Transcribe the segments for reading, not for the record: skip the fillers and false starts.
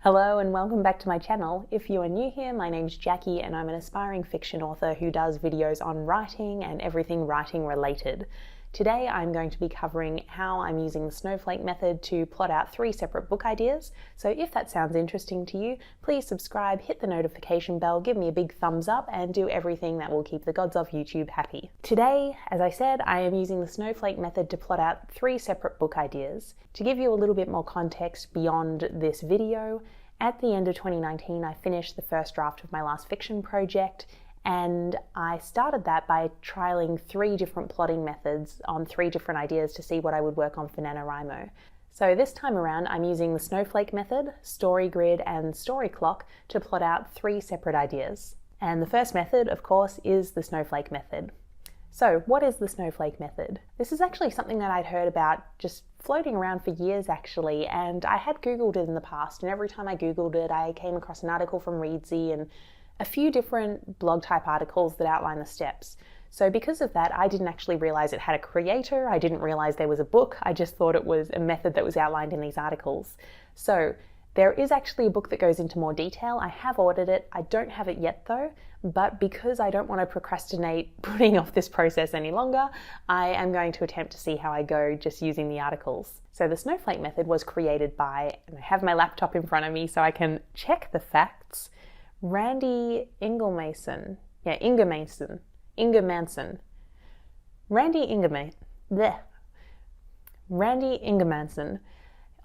Hello and welcome back to my channel. If you are new here, my name's Jackie and I'm an aspiring fiction author who does videos on writing and everything writing related. Today I'm going to be covering how I'm using the Snowflake method to plot out 3 separate book ideas. So if that sounds interesting to you, please subscribe, hit the notification bell, give me a big thumbs up and do everything that will keep the gods of YouTube happy. Today, as I said, I am using the Snowflake method to plot out 3 separate book ideas. To give you a little bit more context beyond this video, at the end of 2019 I finished the first draft of my last fiction project, and I started that by trialing 3 different plotting methods on 3 different ideas to see what I would work on for NaNoWriMo. So this time around I'm using the Snowflake method, Story Grid and Story Clock to plot out 3 separate ideas. And the first method, of course, is the Snowflake method. So what is the Snowflake method? This is actually something that I'd heard about just floating around for years actually, and I had Googled it in the past, and every time I Googled it I came across an article from Readsy and a few different blog type articles that outline the steps. So because of that, I didn't actually realize it had a creator, I didn't realize there was a book, I just thought it was a method that was outlined in these articles. So there is actually a book that goes into more detail. I have ordered it, I don't have it yet though, but because I don't want to procrastinate putting off this process any longer, I am going to attempt to see how I go just using the articles. So the Snowflake method was created by, and I have my laptop in front of me so I can check the facts, Randy Ingermanson. Randy Ingermanson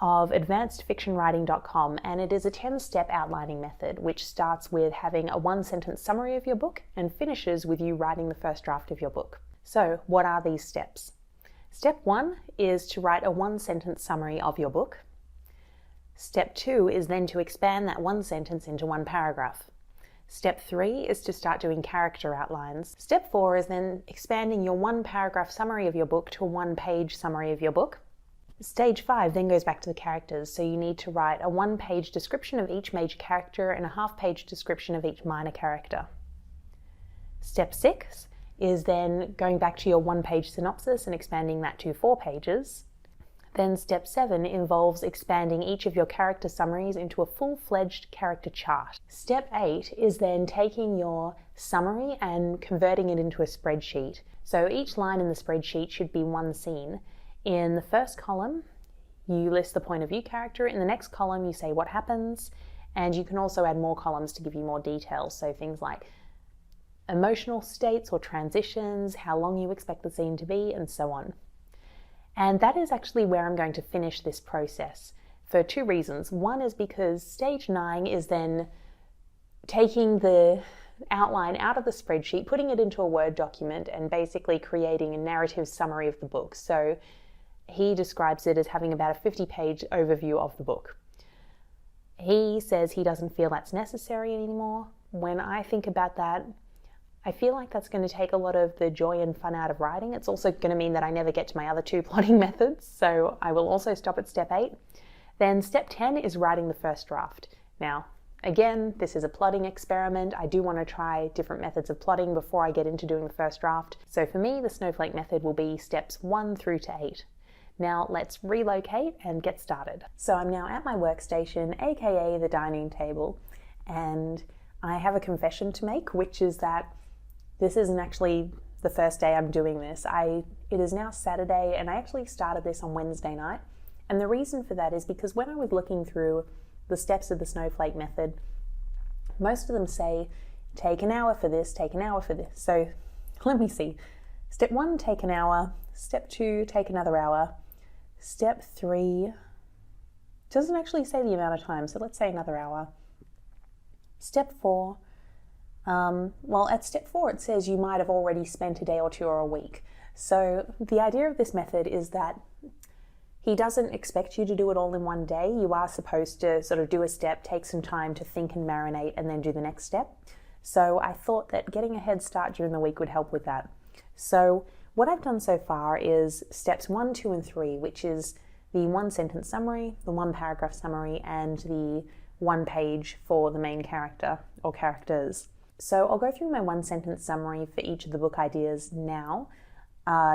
of advancedfictionwriting.com, and it is a 10-step outlining method which starts with having a 1-sentence summary of your book and finishes with you writing the first draft of your book. So what are these steps? Step 1 is to write a 1-sentence summary of your book. Step 2 is then to expand that 1 sentence into 1 paragraph. Step 3 is to start doing character outlines. Step 4 is then expanding your 1-paragraph summary of your book to a 1-page summary of your book. Stage 5 then goes back to the characters, so you need to write a 1-page description of each major character and a half-page description of each minor character. Step 6 is then going back to your 1-page synopsis and expanding that to 4 pages. Then step 7 involves expanding each of your character summaries into a full-fledged character chart. Step 8 is then taking your summary and converting it into a spreadsheet. So each line in the spreadsheet should be 1 scene. In the first column, you list the point of view character. In the next column, you say what happens, and you can also add more columns to give you more details. So things like emotional states or transitions, how long you expect the scene to be, and so on. And that is actually where I'm going to finish this process for 2 reasons. One is because stage 9 is then taking the outline out of the spreadsheet, putting it into a Word document, and basically creating a narrative summary of the book. So he describes it as having about a 50-page overview of the book. He says he doesn't feel that's necessary anymore. When I think about that, I feel like that's going to take a lot of the joy and fun out of writing. It's also going to mean that I never get to my other 2 plotting methods, so I will also stop at step 8. Then step 10 is writing the first draft. Now, again, this is a plotting experiment. I do want to try different methods of plotting before I get into doing the first draft. So for me, the Snowflake method will be steps 1 through to 8. Now let's relocate and get started. So I'm now at my workstation, aka the dining table, and I have a confession to make, which is that this isn't actually the first day I'm doing this. It is now Saturday, and I actually started this on Wednesday night. And the reason for that is because when I was looking through the steps of the Snowflake method, most of them say, take an hour for this, take an hour for this. So let me see. Step 1, take an hour. Step 2, take another hour. Step 3 doesn't actually say the amount of time, so let's say another hour. Step 4, well, at step 4 it says you might have already spent a day or 2 or a week. So the idea of this method is that he doesn't expect you to do it all in one day. You are supposed to sort of do a step, take some time to think and marinate, and then do the next step. So I thought that getting a head start during the week would help with that. So what I've done so far is steps 1, 2, and 3, which is the 1-sentence summary, the 1-paragraph summary, and the 1 page for the main character or characters. So I'll go through my 1-sentence summary for each of the book ideas now,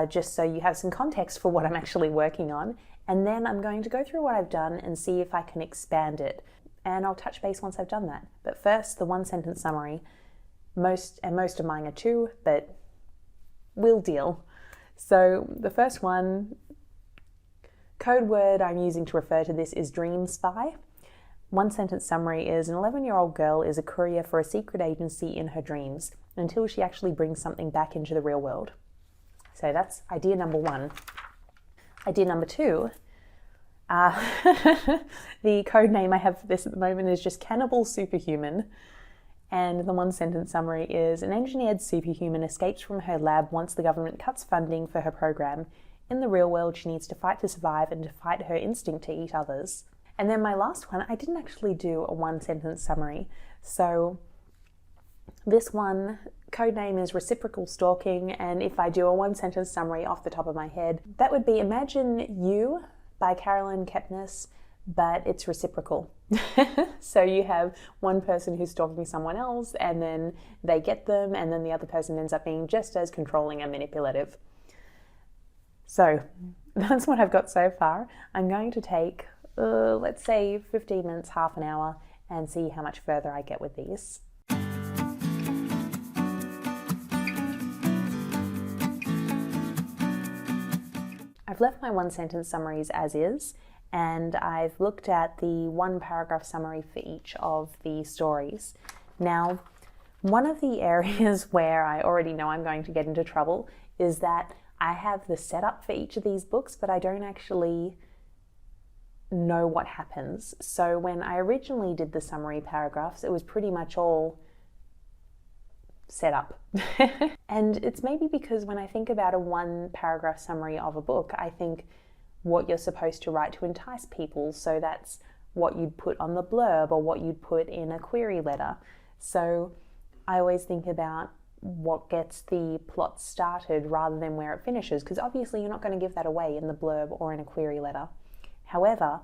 just so you have some context for what I'm actually working on. And then I'm going to go through what I've done and see if I can expand it. and I'll touch base once I've done that. But first, the one sentence summary. Most of mine are 2, but we'll deal. So the first one, code word I'm using to refer to this is dream spy. One sentence summary is an 11-year-old girl is a courier for a secret agency in her dreams until she actually brings something back into the real world. So that's idea number 1. Idea number 2, the code name I have for this at the moment is just Cannibal Superhuman. And the one sentence summary is an engineered superhuman escapes from her lab once the government cuts funding for her program. In the real world, she needs to fight to survive and to fight her instinct to eat others. And then my last one, I didn't actually do a one sentence summary. So this one, code name is Reciprocal Stalking. And if I do a one sentence summary off the top of my head, that would be Imagine You by Carolyn Kepnes, but it's reciprocal. So you have one person who's stalking someone else and then they get them and then the other person ends up being just as controlling and manipulative. So that's what I've got so far. I'm going to take, let's say 15 minutes, half an hour, and see how much further I get with these. I've left my one sentence summaries as is, and I've looked at the one paragraph summary for each of the stories. Now, one of the areas where I already know I'm going to get into trouble is that I have the setup for each of these books, but I don't actually know what happens. So when I originally did the summary paragraphs, it was pretty much all set up. And it's maybe because when I think about a one paragraph summary of a book, I think what you're supposed to write to entice people. So that's what you'd put on the blurb or what you'd put in a query letter. So I always think about what gets the plot started rather than where it finishes, because obviously you're not going to give that away in the blurb or in a query letter. However,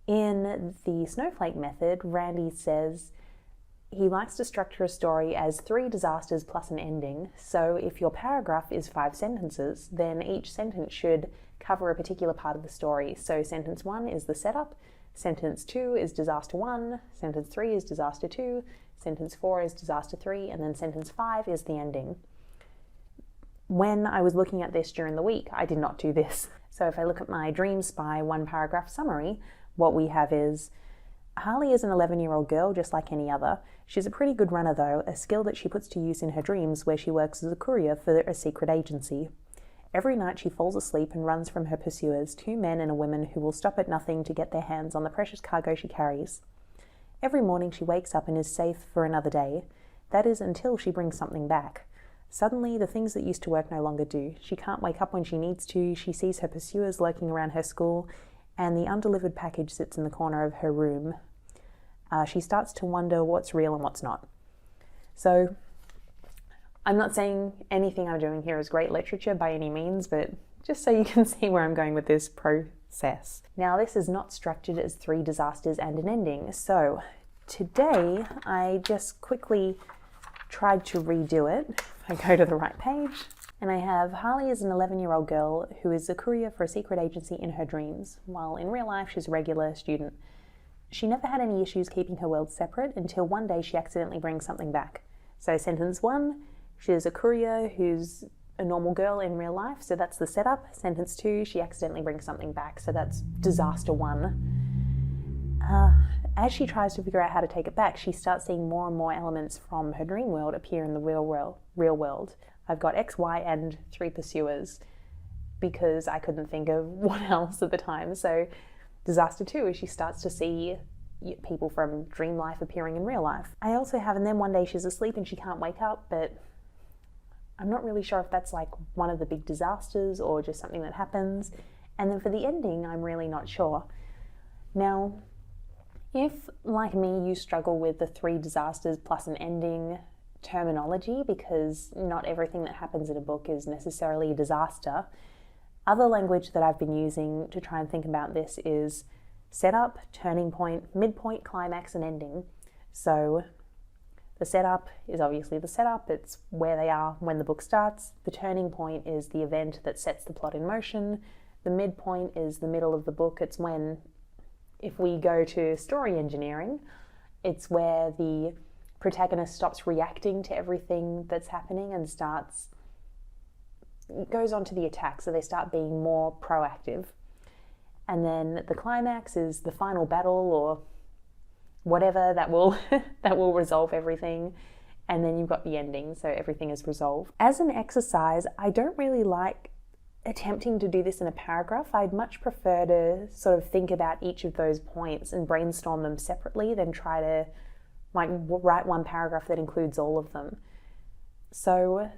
in the Snowflake Method, Randy says he likes to structure a story as 3 disasters plus an ending. So if your paragraph is 5 sentences, then each sentence should cover a particular part of the story. So sentence 1 is the setup, sentence 2 is disaster 1, sentence 3 is disaster 2, sentence 4 is disaster 3, and then sentence 5 is the ending. When I was looking at this during the week, I did not do this. So if I look at my Dream Spy one paragraph summary, what we have is Harley is an 11-year-old girl just like any other. She's a pretty good runner though, a skill that she puts to use in her dreams where she works as a courier for a secret agency. Every night she falls asleep and runs from her pursuers, 2 men and a woman who will stop at nothing to get their hands on the precious cargo she carries. Every morning she wakes up and is safe for another day. That is until she brings something back. Suddenly, the things that used to work no longer do. She can't wake up when she needs to, she sees her pursuers lurking around her school, and the undelivered package sits in the corner of her room. She starts to wonder what's real and what's not. So, I'm not saying anything I'm doing here is great literature by any means, but just so you can see where I'm going with this process. Now, this is not structured as 3 disasters and an ending. So, today, I just quickly tried to redo it. I go to the right page, and I have Harley is an 11-year-old girl who is a courier for a secret agency in her dreams, while in real life she's a regular student. She never had any issues keeping her world separate until one day she accidentally brings something back. So sentence 1, she's a courier who's a normal girl in real life, so that's the setup. Sentence 2, she accidentally brings something back, so that's disaster 1. As she tries to figure out how to take it back, she starts seeing more and more elements from her dream world appear in the real world. I've got X, Y, and 3 pursuers because I couldn't think of what else at the time. So disaster 2 is she starts to see people from dream life appearing in real life. I also have, and then one day she's asleep and she can't wake up, but I'm not really sure if that's like one of the big disasters or just something that happens. And then for the ending, I'm really not sure. Now, if, like me, you struggle with the 3 disasters plus an ending terminology, because not everything that happens in a book is necessarily a disaster, other language that I've been using to try and think about this is setup, turning point, midpoint, climax, and ending. So the setup is obviously the setup, it's where they are when the book starts. The turning point is the event that sets the plot in motion. The midpoint is the middle of the book, it's when If we go to story engineering, it's where the protagonist stops reacting to everything that's happening and goes on to the attack, so they start being more proactive. And then the climax is the final battle or whatever that will that will resolve everything. And then you've got the ending, so everything is resolved. As an exercise, I don't really like attempting to do this in a paragraph. I'd much prefer to sort of think about each of those points and brainstorm them separately than try to write one paragraph that includes all of them. So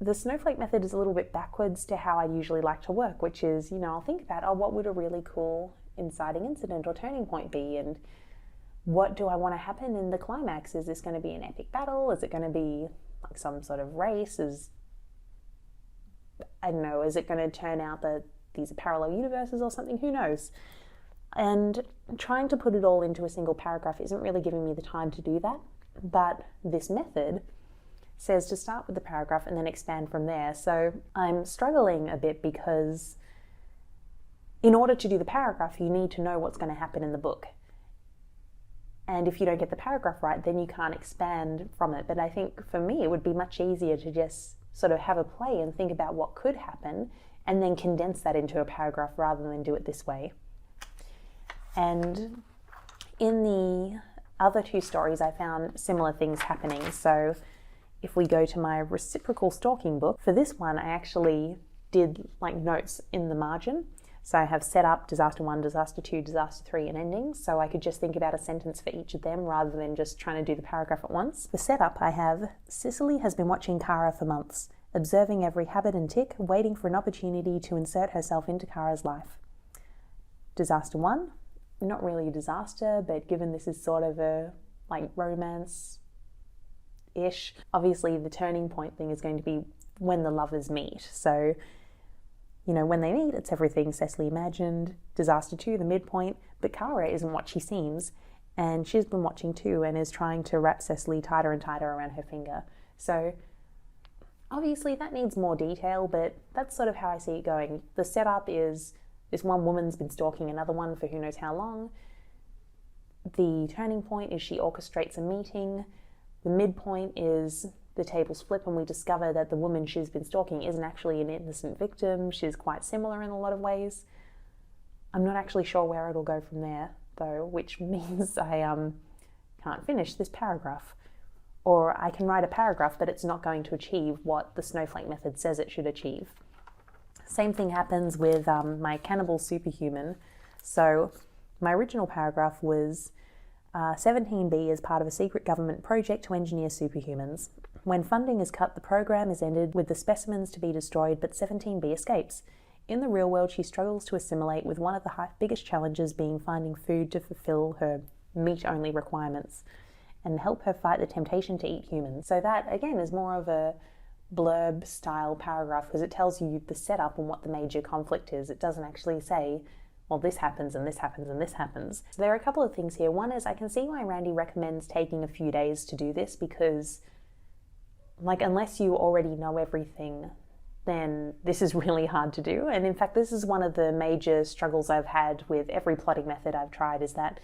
the Snowflake method is a little bit backwards to how I usually like to work, which is, I'll think about, what would a really cool inciting incident or turning point be, and what do I want to happen in the climax? Is this going to be an epic battle? Is it going to be like some sort of race? Is it going to turn out that these are parallel universes or something? Who knows? And trying to put it all into a single paragraph isn't really giving me the time to do that. But this method says to start with the paragraph and then expand from there. So I'm struggling a bit because in order to do the paragraph, you need to know what's going to happen in the book. And if you don't get the paragraph right, then you can't expand from it. But I think for me, it would be much easier to just sort of have a play and think about what could happen and then condense that into a paragraph rather than do it this way. And in the other two stories, I found similar things happening. So if we go to my reciprocal stalking book, for this one, I actually did notes in the margin. So I have setup, disaster 1, disaster 2, disaster 3, and endings. So I could just think about a sentence for each of them rather than just trying to do the paragraph at once. The setup, I have, Cicely has been watching Kara for months, observing every habit and tick, waiting for an opportunity to insert herself into Kara's life. Disaster 1, not really a disaster, but given this is sort of a romance-ish, obviously the turning point thing is going to be when the lovers meet. So when they meet, it's everything Cecily imagined. Disaster 2, the midpoint, but Kara isn't what she seems, and she's been watching too and is trying to wrap Cecily tighter and tighter around her finger. So obviously that needs more detail, but that's sort of how I see it going. The setup is this one woman's been stalking another one for who knows how long. The turning point is she orchestrates a meeting. The midpoint is the tables flip and we discover that the woman she's been stalking isn't actually an innocent victim. She's quite similar in a lot of ways. I'm not actually sure where it'll go from there, though, which means I can't finish this paragraph. Or I can write a paragraph, but it's not going to achieve what the Snowflake method says it should achieve. Same thing happens with my cannibal superhuman. So my original paragraph was 17B is part of a secret government project to engineer superhumans. When funding is cut, the program is ended with the specimens to be destroyed, but 17B escapes. In the real world, she struggles to assimilate, with one of the biggest challenges being finding food to fulfill her meat-only requirements and help her fight the temptation to eat humans. So that, again, is more of a blurb-style paragraph because it tells you the setup and what the major conflict is. It doesn't actually say, well, this happens and this happens and this happens. So there are a couple of things here. One is I can see why Randy recommends taking a few days to do this because, unless you already know everything, then this is really hard to do. And in fact, this is one of the major struggles I've had with every plotting method I've tried, is that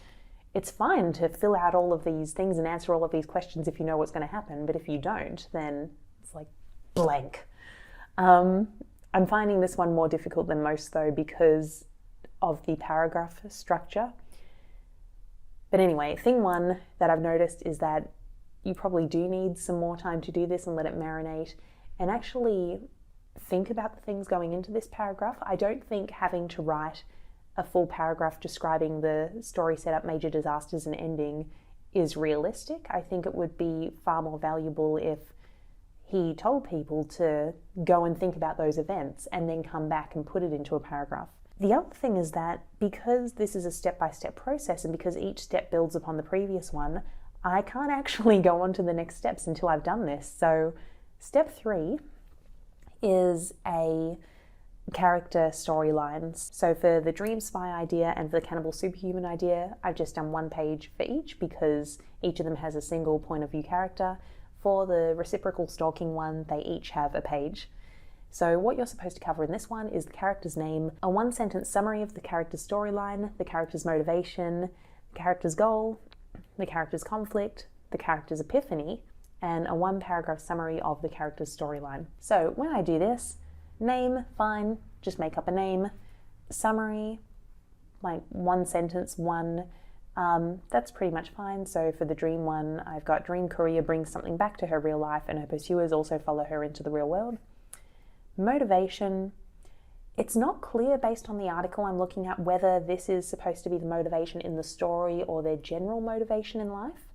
it's fine to fill out all of these things and answer all of these questions if you know what's going to happen, but if you don't, then it's blank. I'm finding this one more difficult than most, though, because of the paragraph structure. But anyway, thing one that I've noticed is that you probably do need some more time to do this and let it marinate and actually think about the things going into this paragraph. I don't think having to write a full paragraph describing the story setup, major disasters and ending is realistic. I think it would be far more valuable if he told people to go and think about those events and then come back and put it into a paragraph. The other thing is that because this is a step-by-step process and because each step builds upon the previous one, I can't actually go on to the next steps until I've done this. So step 3 is a character storylines. So for the Dream Spy idea and for the Cannibal Superhuman idea, I've just done one page for each because each of them has a single point of view character. For the reciprocal stalking one, they each have a page. So what you're supposed to cover in this one is the character's name, a one-sentence summary of the character's storyline, the character's motivation, the character's goal, the character's conflict, the character's epiphany, and a one-paragraph summary of the character's storyline. So when I do this, name, fine, just make up a name. Summary, like one sentence, that's pretty much fine. So for the dream one, I've got dream career brings something back to her real life and her pursuers also follow her into the real world. Motivation, it's not clear based on the article I'm looking at whether this is supposed to be the motivation in the story or their general motivation in life.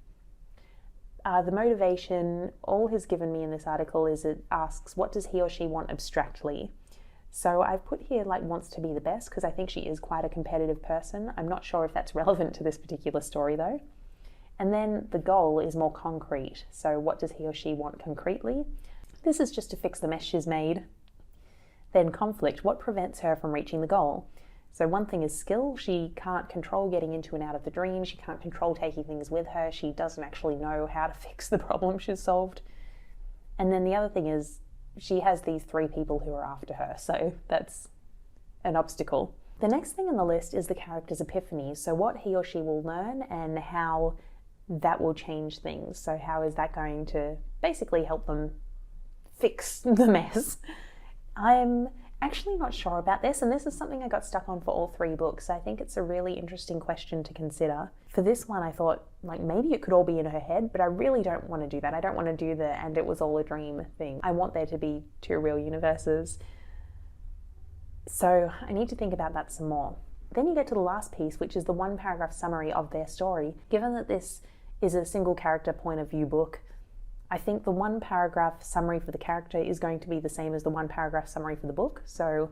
The motivation, all he's given me in this article is it asks, what does he or she want abstractly? So I've put here like wants to be the best because I think she is quite a competitive person. I'm not sure if that's relevant to this particular story though. And then the goal is more concrete. So what does he or she want concretely? This is just to fix the mess she's made. Then conflict, what prevents her from reaching the goal? So one thing is skill. She can't control getting into and out of the dream. She can't control taking things with her. She doesn't actually know how to fix the problem she's solved. And then the other thing is she has these 3 people who are after her. So that's an obstacle. The next thing on the list is the character's epiphany. So what he or she will learn and how that will change things. So how is that going to basically help them fix the mess? I'm actually not sure about this, and this is something I got stuck on for all 3 books. I think it's a really interesting question to consider. For this one, I thought, like, maybe it could all be in her head, but I really don't want to do that. I don't want to do the "and it was all a dream" thing. I want there to be 2 real universes. So I need to think about that some more. Then you get to the last piece, which is the one-paragraph summary of their story. Given that this is a single character point of view book, I think the one-paragraph summary for the character is going to be the same as the one-paragraph summary for the book, so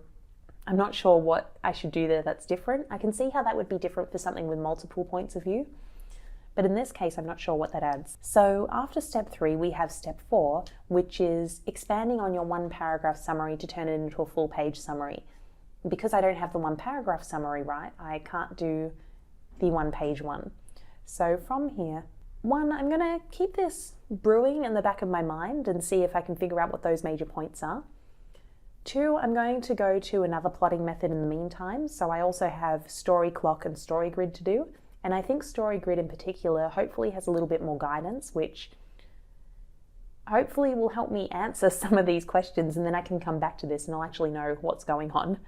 I'm not sure what I should do there that's different. I can see how that would be different for something with multiple points of view, but in this case, I'm not sure what that adds. So after step 3, we have step 4, which is expanding on your one-paragraph summary to turn it into a full-page summary. Because I don't have the one-paragraph summary right, I can't do the one-page one. So from here, 1, I'm going to keep this brewing in the back of my mind and see if I can figure out what those major points are. 2, I'm going to go to another plotting method in the meantime. So I also have story clock and story grid to do. And I think story grid in particular hopefully has a little bit more guidance, which hopefully will help me answer some of these questions, and then I can come back to this and I'll actually know what's going on.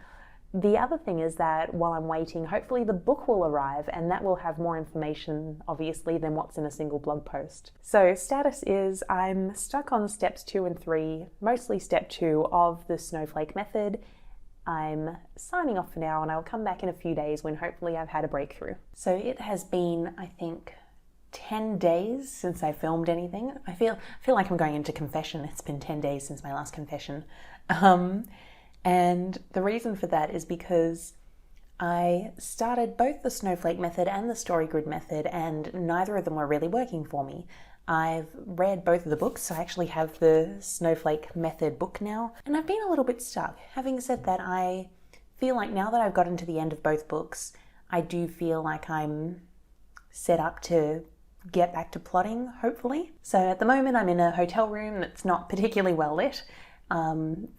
The other thing is that while I'm waiting, hopefully the book will arrive, and that will have more information, obviously, than what's in a single blog post. So status is I'm stuck on steps 2 and 3, mostly step 2 of the Snowflake Method. I'm signing off for now, and I'll come back in a few days when hopefully I've had a breakthrough. So it has been, I think, 10 days since I filmed anything. I feel like I'm going into confession. It's been 10 days since my last confession. And the reason for that is because I started both the Snowflake Method and the Story Grid Method, and neither of them were really working for me. I've read both of the books, so I actually have the Snowflake Method book now, and I've been a little bit stuck. Having said that, I feel like now that I've gotten to the end of both books, I do feel like I'm set up to get back to plotting, hopefully. So at the moment I'm in a hotel room that's not particularly well lit,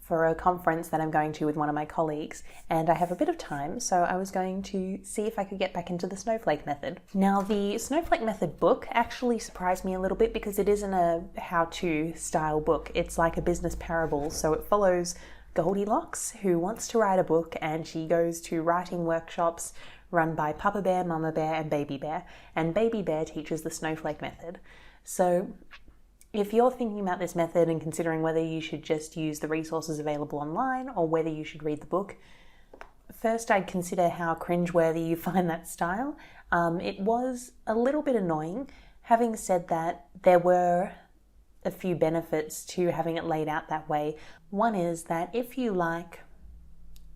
for a conference that I'm going to with one of my colleagues, and I have a bit of time, so I was going to see if I could get back into the Snowflake Method. Now, the Snowflake Method book actually surprised me a little bit because it isn't a how-to style book. It's like a business parable, so it follows Goldilocks, who wants to write a book, and she goes to writing workshops run by Papa Bear, Mama Bear, and Baby Bear, and Baby Bear teaches the Snowflake Method. So if you're thinking about this method and considering whether you should just use the resources available online or whether you should read the book, first I'd consider how cringeworthy you find that style. It was a little bit annoying. Having said that, there were a few benefits to having it laid out that way. One is that if you like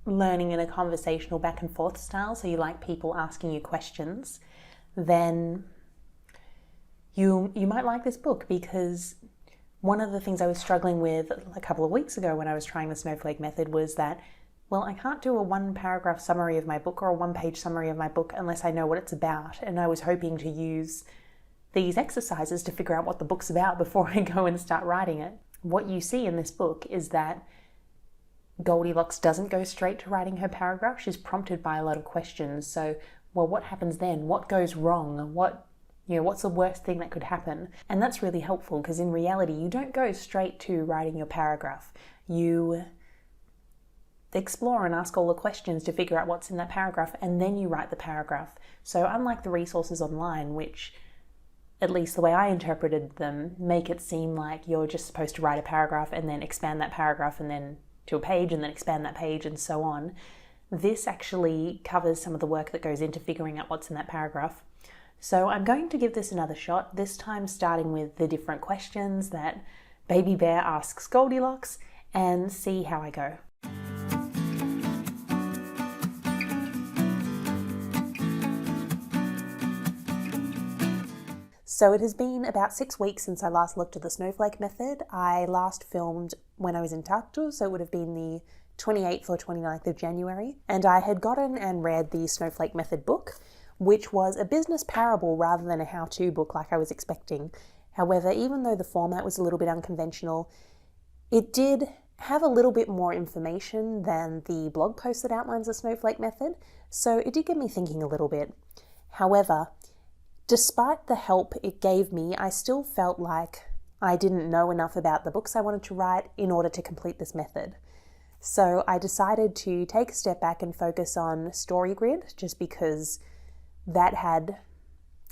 learning in a conversational back and forth style, so you like people asking you questions, then you might like this book, because one of the things I was struggling with a couple of weeks ago when I was trying the Snowflake Method was that, well, I can't do a one-paragraph summary of my book or a one-page summary of my book unless I know what it's about, and I was hoping to use these exercises to figure out what the book's about before I go and start writing it. What you see in this book is that Goldilocks doesn't go straight to writing her paragraph. She's prompted by a lot of questions. So, well, what happens then? What goes wrong? What's the worst thing that could happen? And that's really helpful because in reality, you don't go straight to writing your paragraph. You explore and ask all the questions to figure out what's in that paragraph, and then you write the paragraph. So unlike the resources online, which, at least the way I interpreted them, make it seem like you're just supposed to write a paragraph and then expand that paragraph and then to a page and then expand that page and so on, this actually covers some of the work that goes into figuring out what's in that paragraph. So I'm going to give this another shot, this time starting with the different questions that Baby Bear asks Goldilocks, and see how I go. So it has been about 6 weeks since I last looked at the Snowflake Method. I last filmed when I was in Tartu, so it would have been the 28th or 29th of January. And I had gotten and read the Snowflake Method book, which was a business parable rather than a how-to book like I was expecting. However, even though the format was a little bit unconventional, it did have a little bit more information than the blog post that outlines the Snowflake Method, so it did get me thinking a little bit. However, despite the help it gave me, I still felt like I didn't know enough about the books I wanted to write in order to complete this method. So I decided to take a step back and focus on StoryGrid, just because that had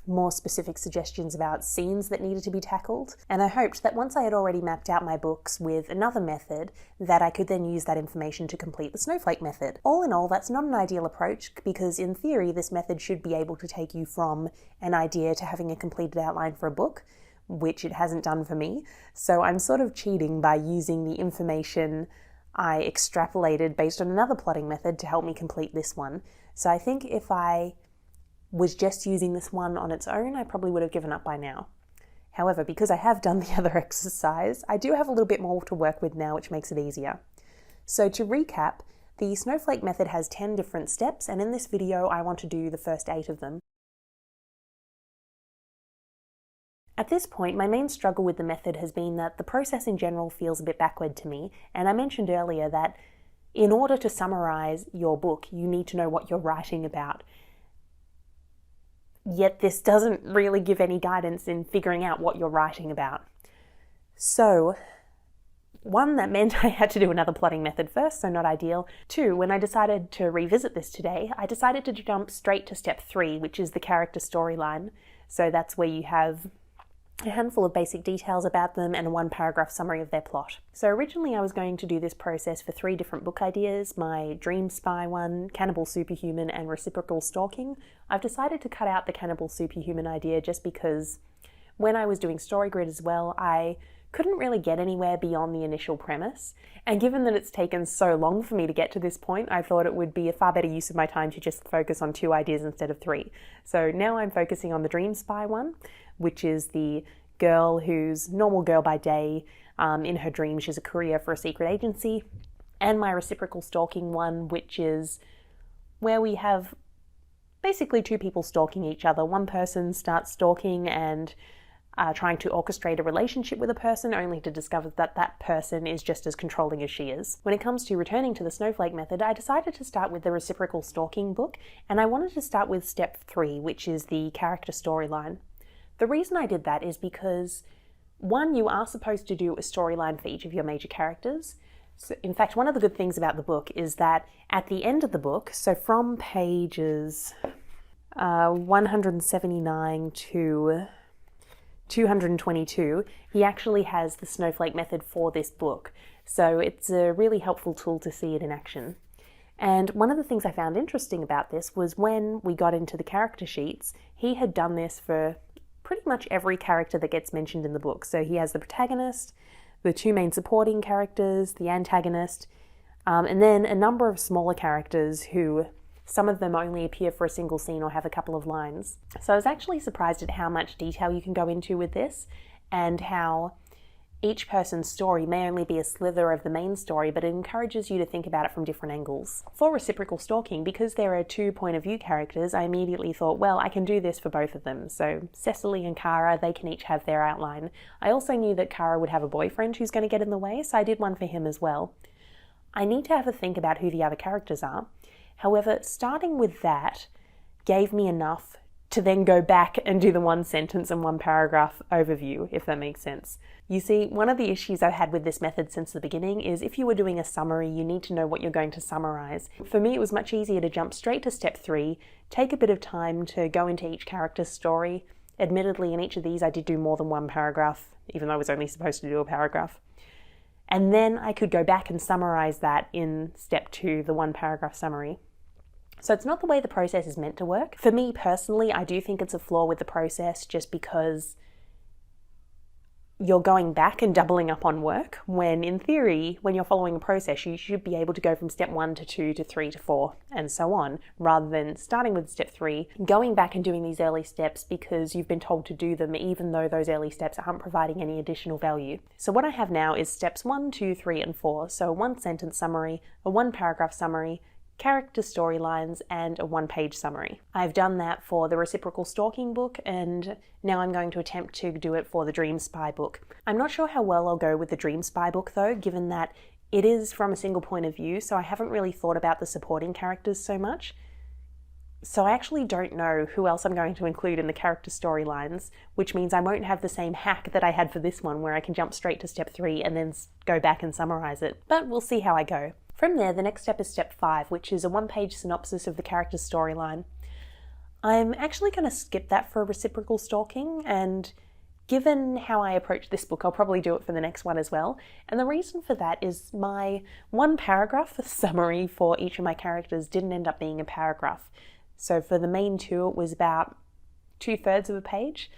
more specific suggestions about scenes that needed to be tackled. And I hoped that once I had already mapped out my books with another method, that I could then use that information to complete the Snowflake Method. All in all, that's not an ideal approach, because in theory, this method should be able to take you from an idea to having a completed outline for a book, which it hasn't done for me. So I'm sort of cheating by using the information I extrapolated based on another plotting method to help me complete this one. So I think if I was just using this one on its own, I probably would have given up by now. However, because I have done the other exercise, I do have a little bit more to work with now, which makes it easier. So to recap, the Snowflake Method has 10 different steps, and in this video I want to do the first 8 of them. At this point, my main struggle with the method has been that the process in general feels a bit backward to me, and I mentioned earlier that in order to summarize your book, you need to know what you're writing about. Yet this doesn't really give any guidance in figuring out what you're writing about. So, 1, that meant I had to do another plotting method first, so not ideal. 2, when I decided to revisit this today, I decided to jump straight to step 3, which is the character storyline. So that's where you have a handful of basic details about them and a 1-paragraph summary of their plot. So originally I was going to do this process for 3 different book ideas, my Dream Spy one, Cannibal Superhuman, and Reciprocal Stalking. I've decided to cut out the Cannibal Superhuman idea just because when I was doing StoryGrid as well, I couldn't really get anywhere beyond the initial premise. And given that it's taken so long for me to get to this point, I thought it would be a far better use of my time to just focus on 2 ideas instead of 3. So now I'm focusing on the Dream Spy one, which is the girl who's normal girl by day. In her dream, she's a courier for a secret agency. And my Reciprocal Stalking one, which is where we have basically 2 people stalking each other. One person starts stalking and trying to orchestrate a relationship with a person, only to discover that that person is just as controlling as she is. When it comes to returning to the Snowflake Method, I decided to start with the Reciprocal Stalking book, and I wanted to start with step 3, which is the character storyline. The reason I did that is because, 1, you are supposed to do a storyline for each of your major characters. So, in fact, one of the good things about the book is that at the end of the book, so from pages 179 to 222, he actually has the Snowflake Method for this book. So it's a really helpful tool to see it in action. And one of the things I found interesting about this was when we got into the character sheets, he had done this for pretty much every character that gets mentioned in the book. So he has the protagonist, the 2 main supporting characters, the antagonist, and then a number of smaller characters who some of them only appear for a single scene or have a couple of lines. So I was actually surprised at how much detail you can go into with this, and how each person's story may only be a slither of the main story, but it encourages you to think about it from different angles. For Reciprocal Stalking, because there are 2 point of view characters, I immediately thought, well, I can do this for both of them. So Cecily and Kara, they can each have their outline. I also knew that Kara would have a boyfriend who's going to get in the way, so I did one for him as well. I need to have a think about who the other characters are. However, starting with that gave me enough to then go back and do the one sentence and one paragraph overview, if that makes sense. You see, one of the issues I've had with this method since the beginning is if you were doing a summary, you need to know what you're going to summarize. For me, it was much easier to jump straight to step 3, take a bit of time to go into each character's story. Admittedly, in each of these, I did do more than one paragraph, even though I was only supposed to do a paragraph. And then I could go back and summarize that in step 2, the one paragraph summary. So it's not the way the process is meant to work. For me personally, I do think it's a flaw with the process just because you're going back and doubling up on work when in theory, when you're following a process, you should be able to go from step 1 to 2 to 3 to 4 and so on, rather than starting with step 3, going back and doing these early steps because you've been told to do them even though those early steps aren't providing any additional value. So what I have now is steps 1, 2, 3, and 4. So a one sentence summary, a one paragraph summary, character storylines, and a one-page summary. I've done that for the Reciprocal Stalking book, and now I'm going to attempt to do it for the Dream Spy book. I'm not sure how well I'll go with the Dream Spy book though, given that it is from a single point of view, so I haven't really thought about the supporting characters so much. So I actually don't know who else I'm going to include in the character storylines, which means I won't have the same hack that I had for this one where I can jump straight to step 3 and then go back and summarize it. But we'll see how I go. From there, the next step is step 5, which is a one-page synopsis of the character's storyline. I'm actually going to skip that for Reciprocal Stalking, and given how I approach this book, I'll probably do it for the next one as well. And the reason for that is my one paragraph summary for each of my characters didn't end up being a paragraph. So for the main two, it was about 2/3 of a page.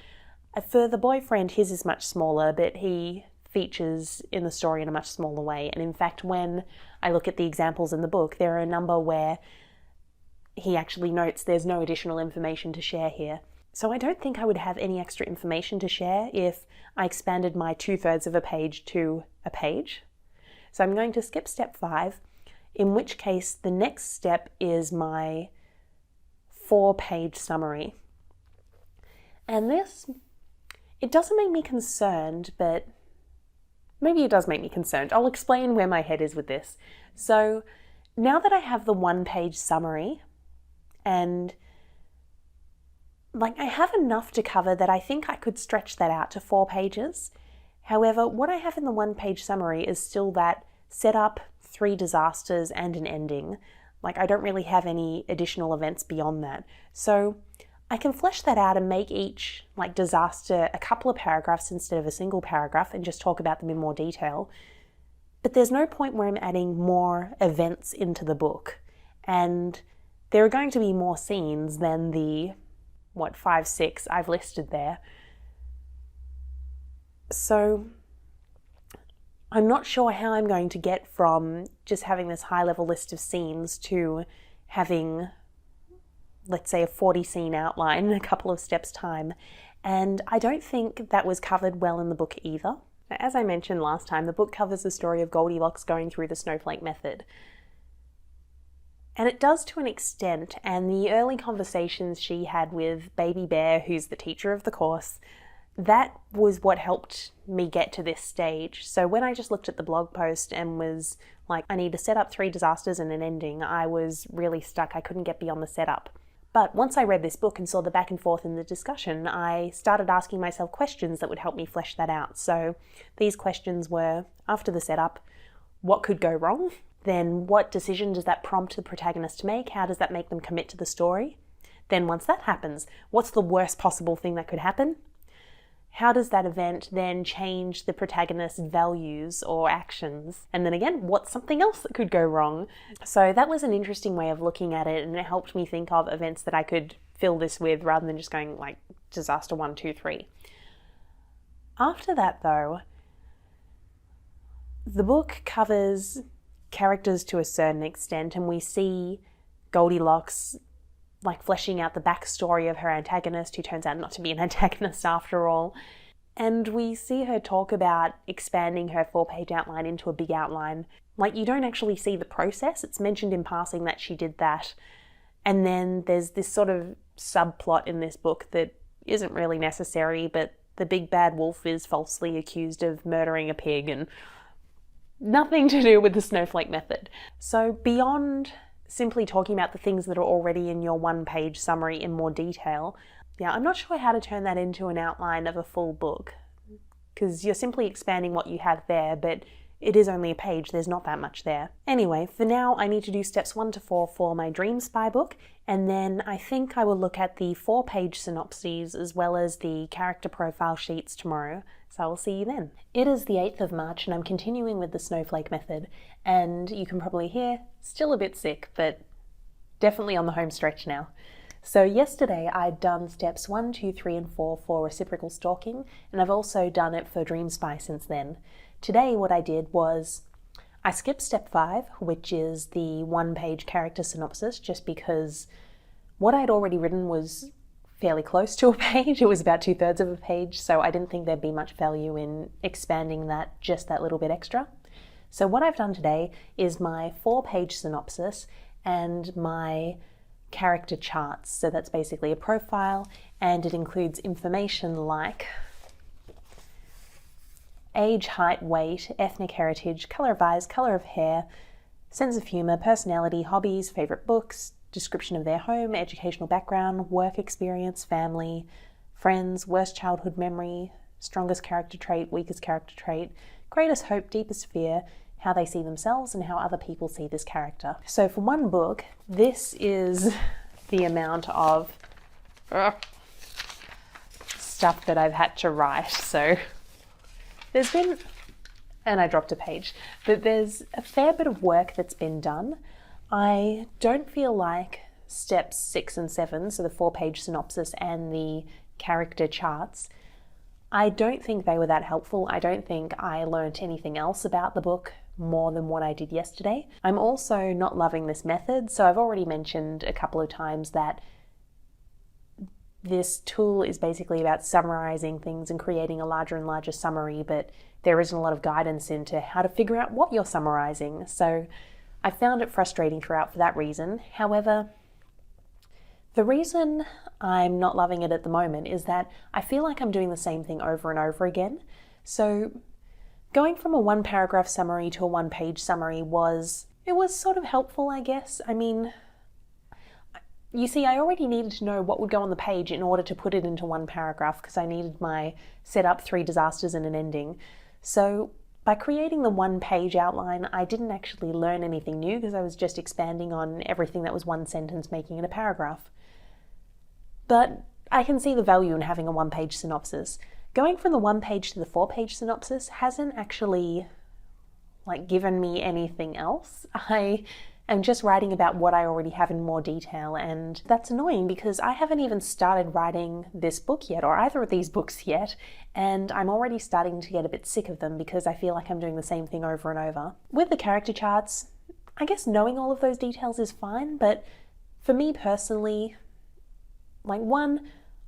For the boyfriend, his is much smaller, but he features in the story in a much smaller way. And in fact, when I look at the examples in the book, there are a number where he actually notes there's no additional information to share here. So I don't think I would have any extra information to share if I expanded my 2/3 of a page to a page. So I'm going to skip step 5, in which case the next step is my 4-page summary. And this, it doesn't make me concerned, but maybe it does make me concerned. I'll explain where my head is with this. So now that I have the one-page summary, and I have enough to cover that I think I could stretch that out to 4 pages. However, what I have in the one-page summary is still that setup, 3 disasters, and an ending. I don't really have any additional events beyond that. So I can flesh that out and make each disaster a couple of paragraphs instead of a single paragraph and just talk about them in more detail. But there's no point where I'm adding more events into the book. And there are going to be more scenes than the, 5, 6 I've listed there. So I'm not sure how I'm going to get from just having this high-level list of scenes to having, let's say, a 40-scene outline in a couple of steps' time. And I don't think that was covered well in the book either. As I mentioned last time, the book covers the story of Goldilocks going through the Snowflake Method. And it does to an extent, and the early conversations she had with Baby Bear, who's the teacher of the course, that was what helped me get to this stage. So when I just looked at the blog post and was like, I need to set up 3 disasters and an ending, I was really stuck. I couldn't get beyond the setup. But once I read this book and saw the back and forth in the discussion, I started asking myself questions that would help me flesh that out. So these questions were, after the setup, what could go wrong? Then what decision does that prompt the protagonist to make? How does that make them commit to the story? Then once that happens, what's the worst possible thing that could happen? How does that event then change the protagonist's values or actions? And then again, what's something else that could go wrong? So that was an interesting way of looking at it, and it helped me think of events that I could fill this with rather than just going disaster 1, 2, 3. After that though, the book covers characters to a certain extent, and we see Goldilocks fleshing out the backstory of her antagonist, who turns out not to be an antagonist after all. And we see her talk about expanding her 4-page outline into a big outline. You don't actually see the process. It's mentioned in passing that she did that. And then there's this sort of subplot in this book that isn't really necessary, but the big bad wolf is falsely accused of murdering a pig, and nothing to do with the Snowflake method. So beyond simply talking about the things that are already in your one-page summary in more detail, I'm not sure how to turn that into an outline of a full book, because you're simply expanding what you have there, but it is only a page, there's not that much there. Anyway, for now I need to do steps 1 to 4 for my Dream Spy book, and then I think I will look at the 4-page synopses as well as the character profile sheets tomorrow, so I will see you then. It is the 8th of March and I'm continuing with the Snowflake method, and you can probably hear, still a bit sick, but definitely on the home stretch now. So yesterday I'd done steps 1, 2, 3 and 4 for reciprocal stalking, and I've also done it for Dream Spy since then. Today what I did was I skipped step 5, which is the 1-page character synopsis, just because what I'd already written was fairly close to a page. It was about 2/3 of a page, so I didn't think there'd be much value in expanding that just that little bit extra. So what I've done today is my 4-page synopsis and my character charts. So that's basically a profile, and it includes information like age, height, weight, ethnic heritage, colour of eyes, colour of hair, sense of humour, personality, hobbies, favourite books, description of their home, educational background, work experience, family, friends, worst childhood memory, strongest character trait, weakest character trait, greatest hope, deepest fear, how they see themselves and how other people see this character. So for one book, this is the amount of stuff that I've had to write. So there's been, and I dropped a page, but there's a fair bit of work that's been done. I don't feel like steps 6 and 7, so the 4-page synopsis and the character charts, I don't think they were that helpful. I don't think I learnt anything else about the book more than what I did yesterday. I'm also not loving this method, so I've already mentioned a couple of times that this tool is basically about summarizing things and creating a larger and larger summary, but there isn't a lot of guidance into how to figure out what you're summarizing. So I found it frustrating throughout for that reason. However, the reason I'm not loving it at the moment is that I feel like I'm doing the same thing over and over again. So going from a 1-paragraph summary to a 1-page summary was sort of helpful, I guess. I mean, you see, I already needed to know what would go on the page in order to put it into 1 paragraph, because I needed my set up 3 disasters and an ending. So by creating the 1-page outline, I didn't actually learn anything new, because I was just expanding on everything that was 1 sentence, making it a paragraph. But I can see the value in having a 1-page synopsis. Going from the 1-page to the 4-page synopsis hasn't actually given me anything else. I am just writing about what I already have in more detail, and that's annoying because I haven't even started writing this book yet, or either of these books yet, and I'm already starting to get a bit sick of them because I feel like I'm doing the same thing over and over. With the character charts, I guess knowing all of those details is fine, but for me personally, one,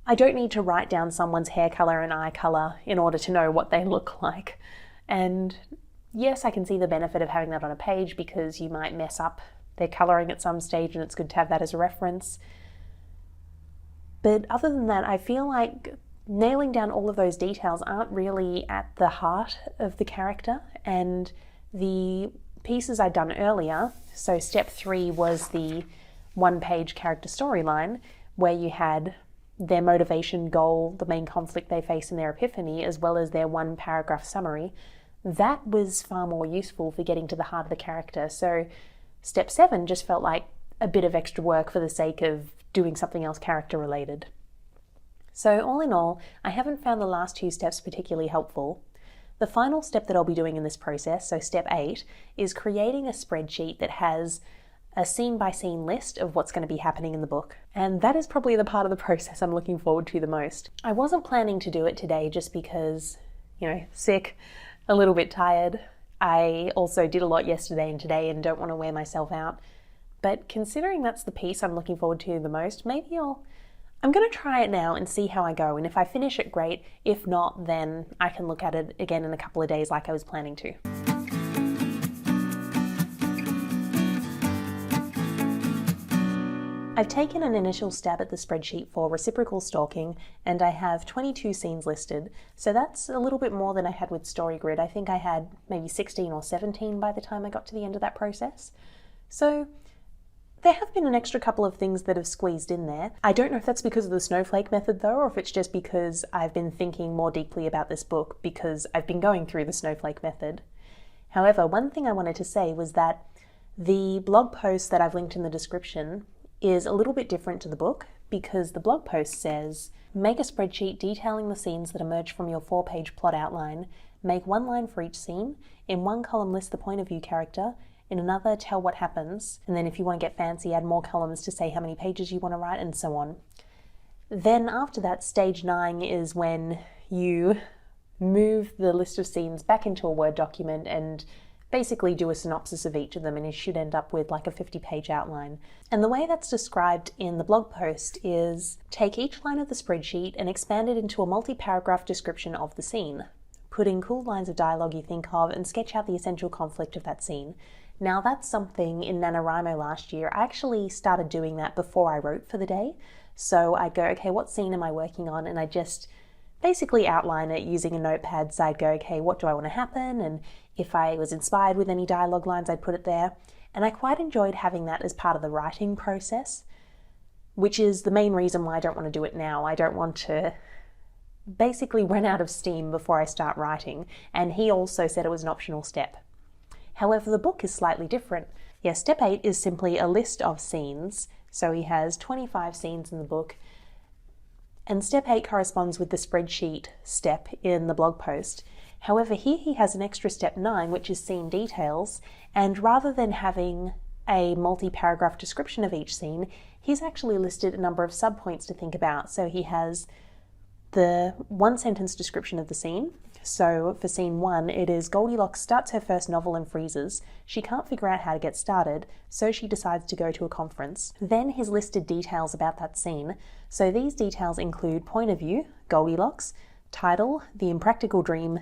I don't need to write down someone's hair color and eye color in order to know what they look like. And yes, I can see the benefit of having that on a page because you might mess up their coloring at some stage and it's good to have that as a reference. But other than that, I feel like nailing down all of those details aren't really at the heart of the character, and the pieces I'd done earlier, so step 3 was the 1-page character storyline where you had their motivation, goal, the main conflict they face in their epiphany, as well as their 1-paragraph summary. That was far more useful for getting to the heart of the character. So step 7 just felt like a bit of extra work for the sake of doing something else character related. So all in all, I haven't found the last 2 steps particularly helpful. The final step that I'll be doing in this process, so step 8, is creating a spreadsheet that has a scene-by-scene list of what's going to be happening in the book. And that is probably the part of the process I'm looking forward to the most. I wasn't planning to do it today just because, sick, a little bit tired. I also did a lot yesterday and today and don't want to wear myself out. But considering that's the piece I'm looking forward to the most, I'm going to try it now and see how I go. And if I finish it, great. If not, then I can look at it again in a couple of days like I was planning to. I've taken an initial stab at the spreadsheet for reciprocal stalking, and I have 22 scenes listed, so that's a little bit more than I had with StoryGrid. I think I had maybe 16 or 17 by the time I got to the end of that process. So there have been an extra couple of things that have squeezed in there. I don't know if that's because of the Snowflake method though, or if it's just because I've been thinking more deeply about this book because I've been going through the Snowflake method. However, one thing I wanted to say was that the blog post that I've linked in the description is a little bit different to the book because the blog post says, make a spreadsheet detailing the scenes that emerge from your 4-page plot outline, make one line for each scene, in one column list the point of view character, in another tell what happens, and then if you want to get fancy add more columns to say how many pages you want to write and so on. Then after that, stage 9 is when you move the list of scenes back into a Word document and basically do a synopsis of each of them, and you should end up with like a 50-page outline. And the way that's described in the blog post is take each line of the spreadsheet and expand it into a multi-paragraph description of the scene. Put in cool lines of dialogue you think of and sketch out the essential conflict of that scene. Now that's something in NaNoWriMo last year. I actually started doing that before I wrote for the day. So I'd go, okay, what scene am I working on? And I just basically outline it using a notepad. So I'd go, okay, what do I want to happen? And if I was inspired with any dialogue lines, I'd put it there. And I quite enjoyed having that as part of the writing process, which is the main reason why I don't want to do it now. I don't want to basically run out of steam before I start writing. And he also said it was an optional step. However, the book is slightly different. Yeah, step 8 is simply a list of scenes. So he has 25 scenes in the book. And step 8 corresponds with the spreadsheet step in the blog post. However, here he has an extra step 9, which is scene details. And rather than having a multi-paragraph description of each scene, he's actually listed a number of subpoints to think about. So he has the one-sentence description of the scene. So for scene 1, it is Goldilocks starts her first novel and freezes. She can't figure out how to get started, so she decides to go to a conference. Then he's listed details about that scene. So these details include point of view, Goldilocks, title, The Impractical Dream,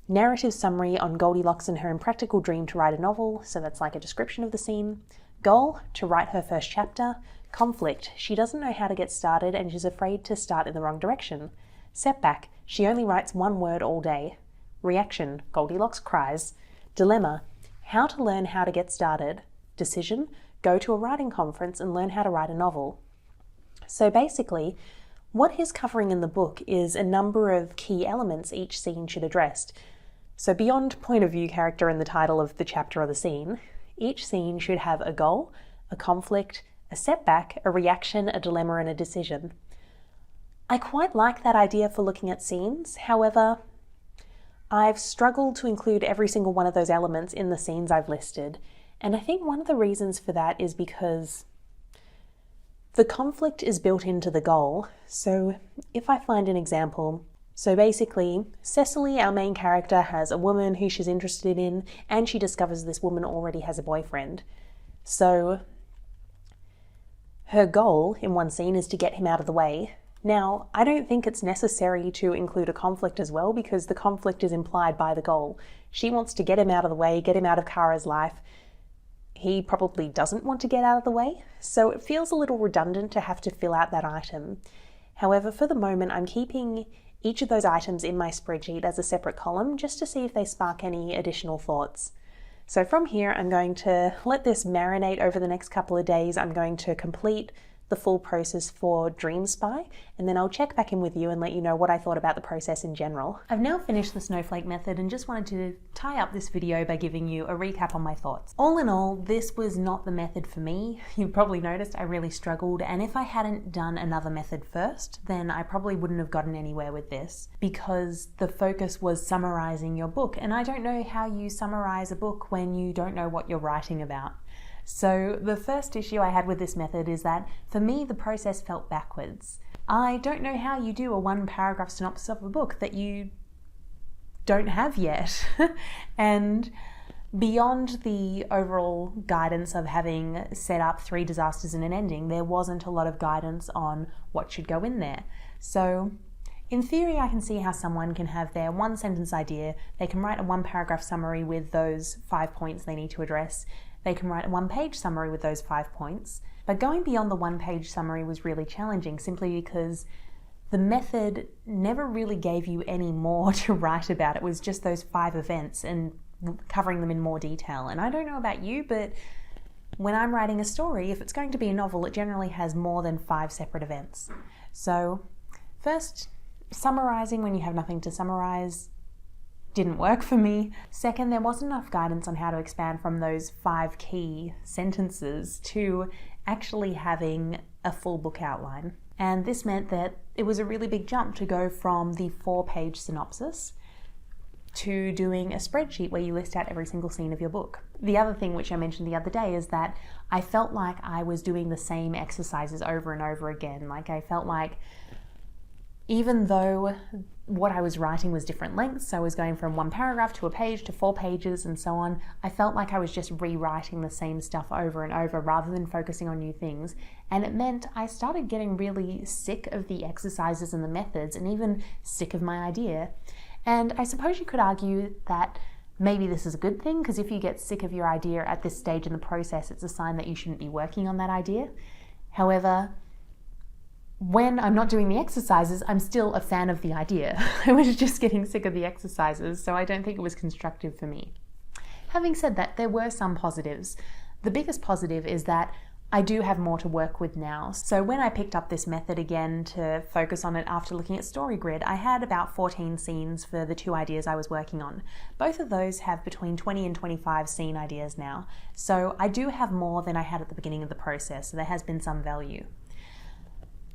narrative summary on Goldilocks and her impractical dream to write a novel, so that's like a description of the scene, goal, to write her first chapter, conflict, she doesn't know how to get started and she's afraid to start in the wrong direction, setback, she only writes one word all day, reaction, Goldilocks cries, dilemma, how to learn how to get started, decision, go to a writing conference and learn how to write a novel. So basically, what he's covering in the book is a number of key elements each scene should address. So beyond point of view character and the title of the chapter or the scene, each scene should have a goal, a conflict, a setback, a reaction, a dilemma, and a decision. I quite like that idea for looking at scenes. However, I've struggled to include every single one of those elements in the scenes I've listed. And I think one of the reasons for that is because the conflict is built into the goal. So if I find an example, so basically, Cecily, our main character, has a woman who she's interested in, and she discovers this woman already has a boyfriend. So her goal in one scene is to get him out of the way. Now, I don't think it's necessary to include a conflict as well because the conflict is implied by the goal. She wants to get him out of the way, get him out of Kara's life. He probably doesn't want to get out of the way, so it feels a little redundant to have to fill out that item. However, for the moment, I'm keeping each of those items in my spreadsheet as a separate column just to see if they spark any additional thoughts. So from here, I'm going to let this marinate over the next couple of days. I'm going to complete the full process for Dream Spy, and then I'll check back in with you and let you know what I thought about the process in general. I've now finished the Snowflake Method and just wanted to tie up this video by giving you a recap on my thoughts. All in all, this was not the method for me. You've probably noticed I really struggled, and if I hadn't done another method first, then I probably wouldn't have gotten anywhere with this because the focus was summarizing your book, and I don't know how you summarize a book when you don't know what you're writing about. So the first issue I had with this method is that for me the process felt backwards. I don't know how you do a 1-paragraph synopsis of a book that you don't have yet. And beyond the overall guidance of having set up 3 disasters and an ending, there wasn't a lot of guidance on what should go in there. So in theory, I can see how someone can have their 1-sentence idea, they can write a 1-paragraph summary with those 5 points they need to address. they can write a one-page summary with those 5 points. But going beyond the one-page summary was really challenging, simply because the method never really gave you any more to write about. It was just those 5 events and covering them in more detail. And I don't know about you, but when I'm writing a story, if it's going to be a novel, it generally has more than 5 separate events. So first, summarizing when you have nothing to summarize didn't work for me. Second, there wasn't enough guidance on how to expand from those 5 key sentences to actually having a full book outline. And this meant that it was a really big jump to go from the 4-page synopsis to doing a spreadsheet where you list out every single scene of your book. The other thing which I mentioned the other day is that I felt like I was doing the same exercises over and over again. Like, I felt like even though what I was writing was different lengths, so I was going from 1 paragraph to a page to 4 pages and so on, I felt like I was just rewriting the same stuff over and over rather than focusing on new things. And it meant I started getting really sick of the exercises and the methods, and even sick of my idea. And I suppose you could argue that maybe this is a good thing, because if you get sick of your idea at this stage in the process, it's a sign that you shouldn't be working on that idea. However, when I'm not doing the exercises, I'm still a fan of the idea. I was just getting sick of the exercises, so I don't think it was constructive for me. Having said that, there were some positives. The biggest positive is that I do have more to work with now. So when I picked up this method again to focus on it after looking at StoryGrid, I had about 14 scenes for the 2 ideas I was working on. Both of those have between 20 and 25 scene ideas now. So I do have more than I had at the beginning of the process, so there has been some value.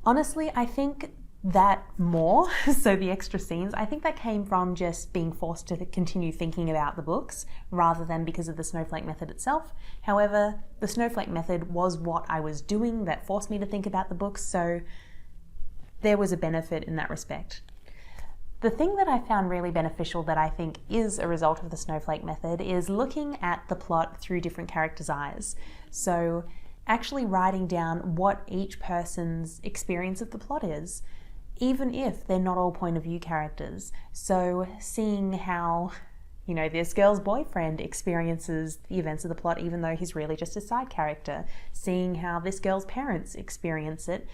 Honestly, I think that more, so the extra scenes, I think that came from just being forced to continue thinking about the books rather than because of the Snowflake Method itself. However, the Snowflake Method was what I was doing that forced me to think about the books, so there was a benefit in that respect. The thing that I found really beneficial that I think is a result of the Snowflake Method is looking at the plot through different characters' eyes. So actually writing down what each person's experience of the plot is, even if they're not all point of view characters. So seeing how, this girl's boyfriend experiences the events of the plot even though he's really just a side character. Seeing how this girl's parents experience it.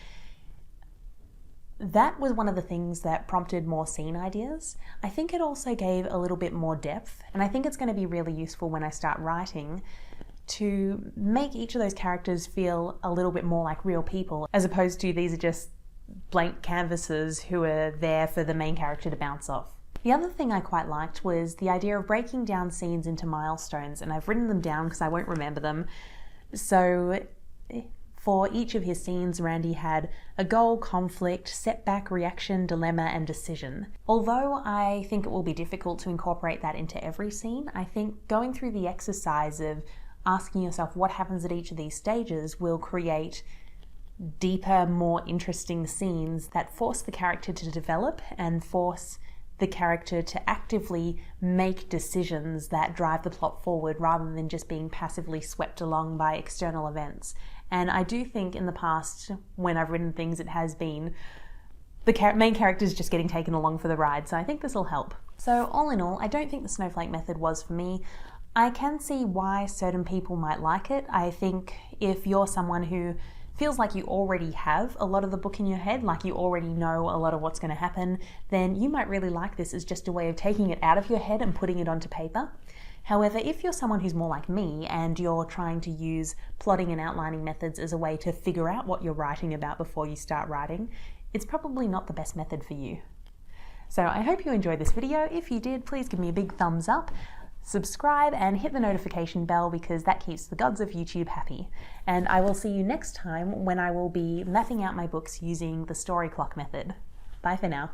That was one of the things that prompted more scene ideas. I think it also gave a little bit more depth, and I think it's going to be really useful when I start writing to make each of those characters feel a little bit more like real people, as opposed to these are just blank canvases who are there for the main character to bounce off. The other thing I quite liked was the idea of breaking down scenes into milestones, and I've written them down because I won't remember them. So for each of his scenes, Randy had a goal, conflict, setback, reaction, dilemma, and decision. Although I think it will be difficult to incorporate that into every scene, I think going through the exercise of asking yourself what happens at each of these stages will create deeper, more interesting scenes that force the character to develop and force the character to actively make decisions that drive the plot forward rather than just being passively swept along by external events. And I do think in the past, when I've written things, it has been the main characters just getting taken along for the ride. So I think this will help. So all in all, I don't think the Snowflake Method was for me. I can see why certain people might like it. I think if you're someone who feels like you already have a lot of the book in your head, like you already know a lot of what's going to happen, then you might really like this as just a way of taking it out of your head and putting it onto paper. However, if you're someone who's more like me and you're trying to use plotting and outlining methods as a way to figure out what you're writing about before you start writing, it's probably not the best method for you. So I hope you enjoyed this video. If you did, please give me a big thumbs up. Subscribe and hit the notification bell because that keeps the gods of YouTube happy. And I will see you next time when I will be mapping out my books using the story clock method. Bye for now.